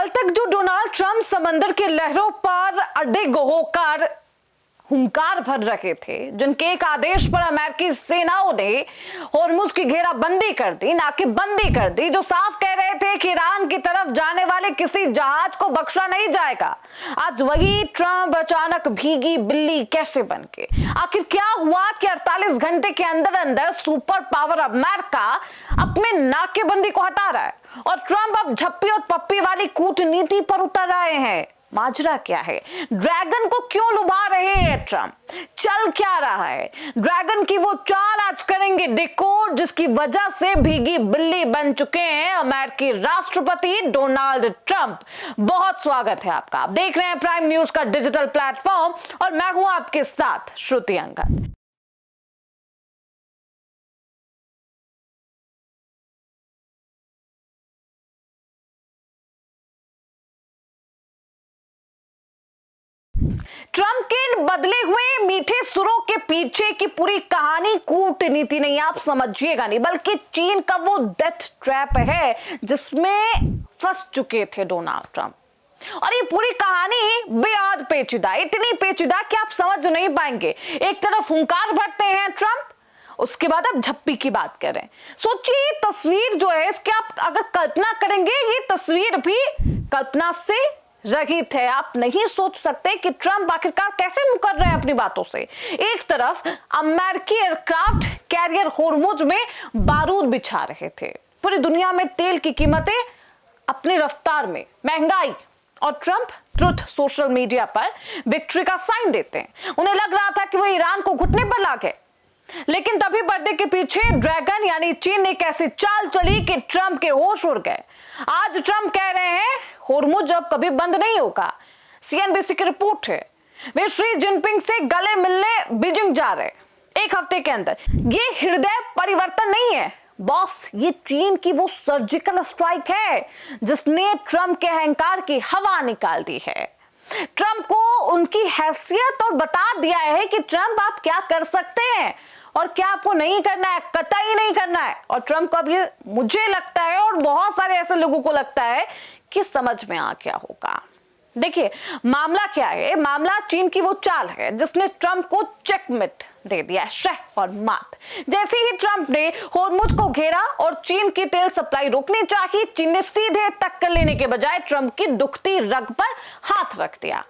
कल तक जो डोनाल्ड ट्रंप समंदर के लहरों पर अडिग होकर हुंकार भर रहे थे, जिनके एक आदेश पर अमेरिकी सेनाओं ने होर्मुज की घेराबंदी कर दी, नाकेबंदी कर दी, जो साफ कह रहे थे कि ईरान की तरफ जाने वाले किसी जहाज को बख्शा नहीं जाएगा। आज वही ट्रंप अचानक भीगी बिल्ली कैसे बन के? आखिर क्या हुआ कि 48 घंटे के अंदर अंदर सुपर पावर अमेरिका अपने नाकेबंदी को हटा रहा है और ट्रंप अब झप्पी और पप्पी वाली कूटनीति पर उतर रहे हैं? माजरा क्या है? ड्रैगन को क्यों लुभा रहे हैं ट्रंप? चल क्या रहा है? ड्रैगन की वो चाल आज करेंगे डिकोड, जिसकी वजह से भीगी बिल्ली बन चुके हैं अमेरिकी राष्ट्रपति डोनाल्ड ट्रंप। बहुत स्वागत है आपका। आप देख रहे हैं प्राइम न्यूज का डिजिटल प्लेटफॉर्म और मैं हूं आपके साथ श्रुति अंगद। ट्रंप के बदले हुए मीठे सुरों के पीछे की पूरी कहानी कूटनीति नहीं, आप समझिएगा नहीं, बल्कि चीन का वो डेथ ट्रैप है जिसमें फंस चुके थे डोनाल्ड ट्रंप। और ये पूरी कहानी बेहद पेचीदा, इतनी पेचीदा कि आप समझ नहीं पाएंगे। एक तरफ हुंकार भरते हैं ट्रंप, उसके बाद आप झप्पी की बात कर रहे हैं। सोचिए ये तस्वीर जो है, इसकी आप अगर कल्पना करेंगे, ये तस्वीर भी कल्पना से रहित है। आप नहीं सोच सकते कि ट्रंप आखिरकार कैसे मुकर रहे हैं अपनी बातों से। एक तरफ अमेरिकी एयरक्राफ्ट कैरियर होर्मुज में बारूद बिछा रहे थे, पूरी दुनिया में तेल की कीमतें अपनी रफ्तार में, महंगाई, और ट्रंप ट्रुथ सोशल मीडिया पर विक्ट्री का साइन देते हैं। उन्हें लग रहा था कि वो ईरान को घुटने पर ला गए, लेकिन तभी पर्दे के पीछे ड्रैगन यानी चीन ने एक ऐसी चाल चली कि ट्रंप के होश उड़ गए। आज ट्रंप कह रहे हैं होर्मुज अब कभी बंद नहीं होगा। सीएनबीसी की रिपोर्ट है, वे शी जिनपिंग से गले मिलने बीजिंग जा रहे एक हफ्ते के अंदर। ये हृदय परिवर्तन नहीं है बॉस, ये चीन की वो सर्जिकल स्ट्राइक है जिसने ट्रंप के अहंकार की हवा निकाल दी है। ट्रंप को उनकी हैसियत और बता दिया है कि ट्रंप आप क्या कर सकते हैं और क्या आपको नहीं करना है, कतई नहीं करना है। और ट्रंप को अब ये, मुझे लगता है और बहुत सारे ऐसे लोगों को लगता है कि समझ में आ क्या होगा। देखिए मामला क्या है, मामला चीन की वो चाल है जिसने ट्रंप को चेकमेट दे दिया, शह और मात। जैसे ही ट्रंप ने होर्मुज को घेरा और चीन की तेल सप्लाई रोकनी चाहिए, चीन ने सीधे टक्कर लेने के बजाय ट्रंप की दुखती रग पर हाथ रख दिया।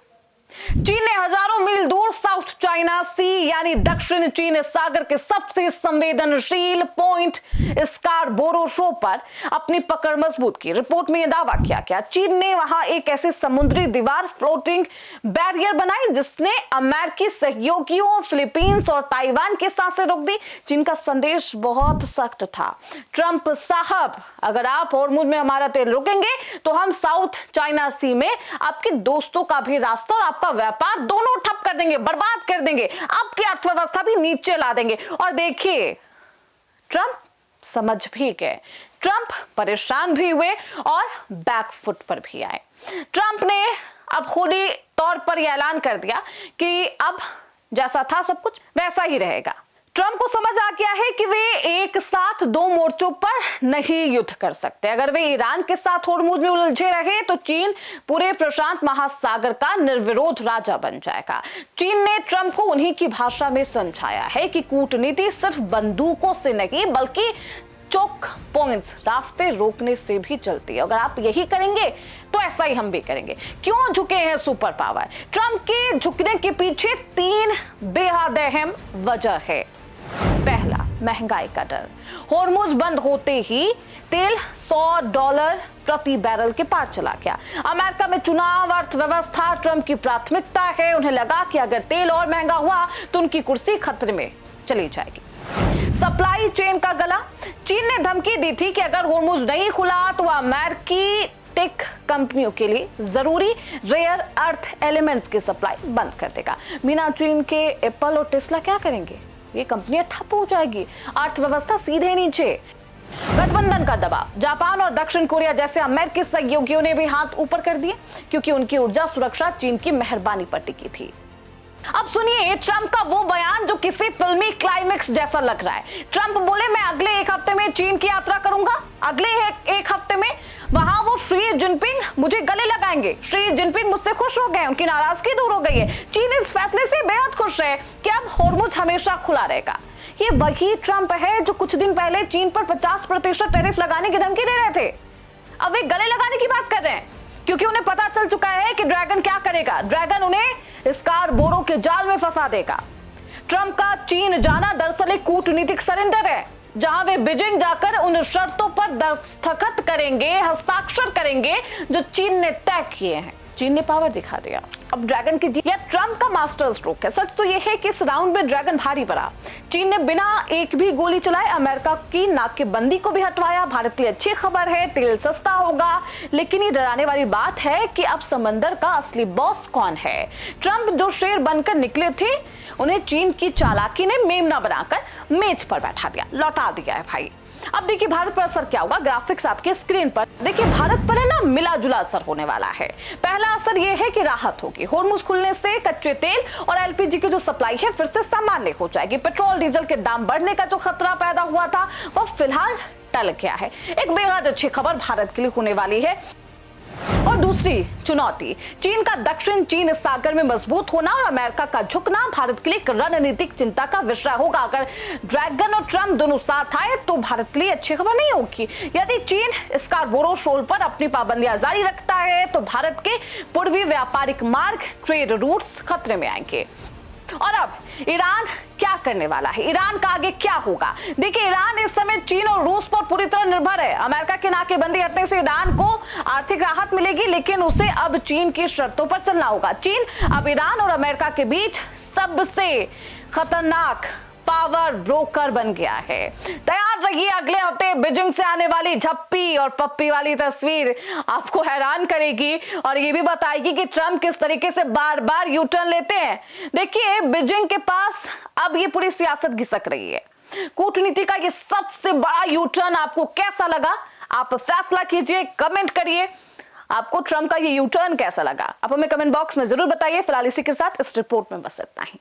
चीन ने हजारों मील दूर साउथ चाइना सी यानी दक्षिण चीन सागर के सबसे संवेदनशील पॉइंट स्कारबोरो शो पर अपनी पकड़ मजबूत की। रिपोर्ट में यह दावा किया गया चीन ने वहां एक ऐसी समुद्री दीवार, फ्लोटिंग बैरियर बनाई जिसने अमेरिकी सहयोगियों फिलीपींस और ताइवान की सांसें रोक दी। चीन का संदेश बहुत सख्त था, ट्रंप साहब अगर आप होर्मुज में हमारा तेल रोकेंगे तो हम साउथ चाइना सी में आपके दोस्तों का भी रास्ता और आपका व्यापार दोनों ठप कर देंगे, बर्बाद कर देंगे, आपकी अर्थव्यवस्था भी नीचे ला देंगे। और देखिए ट्रंप समझ भी गए, ट्रंप परेशान भी हुए और बैकफुट पर भी आए। ट्रंप ने अब खुद ही तौर पर यह ऐलान कर दिया कि अब जैसा था सब कुछ वैसा ही रहेगा। ट्रंप को समझ आ गया है कि वे एक साथ दो मोर्चों पर नहीं युद्ध कर सकते। अगर वे ईरान के साथ होर्मुज में उलझे रहे तो चीन पूरे प्रशांत महासागर का निर्विरोध राजा बन जाएगा। चीन ने ट्रंप को उन्हीं की भाषा में समझाया है कि कूटनीति सिर्फ बंदूकों से नहीं बल्कि चोक पॉइंट्स, रास्ते रोकने से भी चलती है। अगर आप यही करेंगे तो ऐसा ही हम भी करेंगे। क्यों झुके हैं सुपर पावर? ट्रंप के झुकने के पीछे 3 बेहद अहम वजह है। पहला, महंगाई का डर। होर्मुज बंद होते ही तेल $100 प्रति बैरल के पार चला गया। अमेरिका में चुनाव, अर्थव्यवस्था ट्रंप की प्राथमिकता है। उन्हें लगा कि अगर तेल और महंगा हुआ तो उनकी कुर्सी खतरे में चली जाएगी। सप्लाई चेन का गला। चीन ने धमकी दी थी कि अगर होर्मुज नहीं खुला तो वह अमेरिकी टेक कंपनियों के लिए जरूरी रेयर अर्थ एलिमेंट्स की सप्लाई बंद कर देगा। बिना चीन के एप्पल और टेस्ला क्या करेंगे? ये कंपनियां ठप हो जाएगी, अर्थव्यवस्था सीधे नीचे। गठबंधन का दबाव। जापान और दक्षिण कोरिया जैसे अमेरिकी सहयोगियों ने भी हाथ ऊपर कर दिए क्योंकि उनकी ऊर्जा सुरक्षा चीन की मेहरबानी पर टिकी थी। अब सुनिए ट्रंप का वो बयान जो किसी फिल्मी क्लाइमेक्स जैसा लग रहा है। ट्रंप बोले मैं अगले एक हफ्ते में चीन की यात्रा करूंगा। अगले एक हफ्ते में वहां वो शी जिनपिंग मुझे गले लगाएंगे। शी जिनपिंग मुझसे खुश हो गए, उनकी नाराजगी दूर हो गई है। चीन इस फैसले से बेहद खुश है कि अब होर्मुज हमेशा खुला रहेगा। ये वही ट्रंप है जो कुछ दिन पहले चीन पर 50% टैरिफ लगाने की धमकी दे रहे थे। अब वे गले लगाने की बात कर रहे हैं क्योंकि उन्हें पता चल चुका है कि ड्रैगन क्या करेगा। ड्रैगन उन्हें स्कारबोरो के जाल में फंसा देगा। ट्रंप का चीन जाना दरअसल एक कूटनीतिक सरेंडर है, जहां वे बीजिंग जाकर उन शर्तों पर दस्तखत करेंगे, हस्ताक्षर करेंगे जो चीन ने तय किए हैं। चीन ने पावर दिखा दिया। अब ड्रैगन की जीत, यह ट्रंप का मास्टर स्ट्रोक है। सच तो यह है कि इस राउंड में ड्रैगन भारी पड़ा। चीन ने बिना एक भी गोली चलाए अमेरिका की नाकेबंदी को भी हटवाया। भारत की अच्छी खबर है, तेल सस्ता होगा। लेकिन ये डराने वाली बात है कि अब समंदर का असली बॉस कौन है। ट्रंप जो शेर बनकर निकले थे, उन्हें चीन की चालाकी ने मेमना बनाकर मेज पर बैठा दिया, लौटा दिया है भाई। अब देखिए भारत पर असर क्या होगा। ग्राफिक्स आपके स्क्रीन पर देखिए। भारत पर है ना मिला जुला असर होने वाला है। पहला असर यह है कि राहत होगी। होर्मुज खुलने से कच्चे तेल और एलपीजी की जो सप्लाई है फिर से सामान्य हो जाएगी। पेट्रोल डीजल के दाम बढ़ने का जो खतरा पैदा हुआ था वह फिलहाल टल गया है। एक बेहद अच्छी खबर भारत के लिए होने वाली है। और दूसरी चुनौती, चीन का दक्षिण चीन सागर में मजबूत होना और अमेरिका का झुकना भारत के लिए एक रणनीतिक चिंता का विषय होगा। अगर ड्रैगन और ट्रंप दोनों साथ आए तो भारत के लिए अच्छी खबर नहीं होगी। यदि चीन स्कारबोरो शोल पर अपनी पाबंदियां जारी रखता है तो भारत के पूर्वी व्यापारिक मार्ग, ट्रेड रूट्स खतरे में आएंगे। और अब ईरान क्या करने वाला है, ईरान का आगे क्या होगा। देखिए ईरान इस समय चीन और रूस पर पूरी तरह निर्भर है। अमेरिका की नाकेबंदी हटने से ईरान को आर्थिक राहत मिलेगी, लेकिन उसे अब चीन की शर्तों पर चलना होगा। चीन अब ईरान और अमेरिका के बीच सबसे खतरनाक पावर ब्रोकर बन गया है। तैयार रहिए, अगले हफ्ते बीजिंग से आने वाली झप्पी और पप्पी वाली तस्वीर आपको हैरान करेगी और ये भी बताएगी कि ट्रंप किस तरीके से बार बार यू टर्न लेते हैं। देखिए बीजिंग के पास अब ये पूरी सियासत घिसक रही है। कूटनीति का ये सबसे बड़ा यू टर्न आपको कैसा लगा, आप फैसला कीजिए, कमेंट करिए। आपको ट्रंप का ये यू टर्न कैसा लगा, आप हमें कमेंट बॉक्स में जरूर बताइए। फिलहाल इसी के साथ इस रिपोर्ट में बस इतना ही।